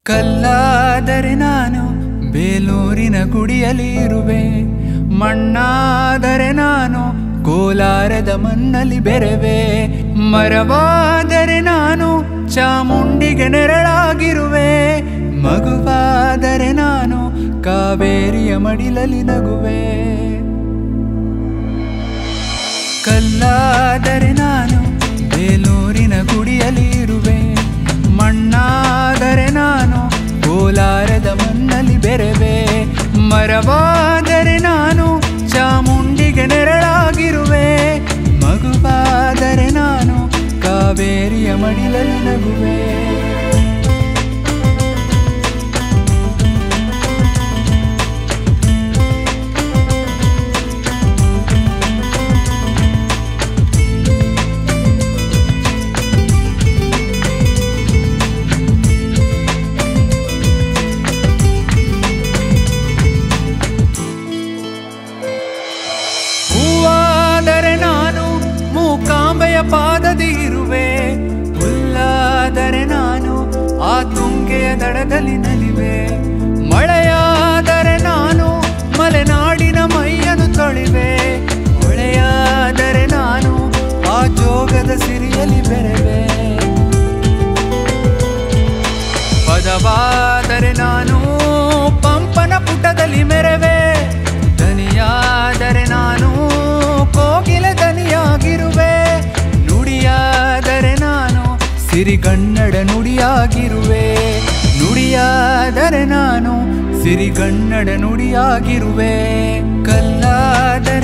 ಕಲ್ಲಾದರೆ ನಾನು ಬೇಲೂರಿನ ಗುಡಿಯಲ್ಲಿ ಇರುವೆ, ಮಣ್ಣಾದರೆ ನಾನು ಕೋಲಾರದ ಮಣ್ಣಲ್ಲಿ ಬೆರೆವೆ, ಮರವಾದರೆ ನಾನು ಚಾಮುಂಡಿಗೆ ನೆರಳಾಗಿರುವೆ, ಮಗುವಾದರೆ ನಾನು ಕಾವೇರಿಯ ಮಡಿಲಲ್ಲಿ ನಗುವೆ. ಕಲ್ಲಾದರೆ ನಾನು ಬೇಲೂರಿನ ಗುಡಿಯಲ್ಲಿ ಇರುವೆ, ಮಣ್ಣಾದರೆ ನಾನು ಕೋಲಾರದ ಮಣ್ಣಲ್ಲಿ ಬೆರೆವೆ, ಮರವಾದರೆ ನಾನು ಚಾಮುಂಡಿಗೆ ನೆರಳಾಗಿರುವೆ, ಮಗುವಾದರೆ ನಾನು ಕಾವೇರಿಯ ಮಡಿಲಲ್ಲಿ ನಗುವೆ. ಪಾದದಿ ಇರುವೆ, ಹುಲ್ಲಾದರೆ ನಾನು ಆ ತುಂಗೆಯ ದಡದಲ್ಲಿ ನಲಿವೆ, ಮಳೆಯಾದರೆ ನಾನು ಮಲೆನಾಡಿನ ಮೈಯನ್ನು ತೊಳಿವೆ, ಹೊಳೆಯಾದರೆ ನಾನು ಆ ಜೋಗದ ಸಿರಿಯಲ್ಲಿ ಬೆರೆವೆ, ಪದವಾದರೆ ನಾನು ಪಂಪನ ಪುಟದಲ್ಲಿ ಮೆರೆವೆ, ದನಿಯಾದರೆ ನಾನು ಕೋಗಿಲೆ ದನಿಯಾಗಿರುವೆ, ನುಡಿಯಾದರೆ ನಾನು ಸಿರಿಗನ್ನಡ ನುಡಿಯಾಗಿರುವೆ, ನುಡಿಯಾದರೆ ನಾನು ಸಿರಿಗನ್ನಡ ನುಡಿಯಾಗಿರುವೆ. ಕಲ್ಲಾದರೆ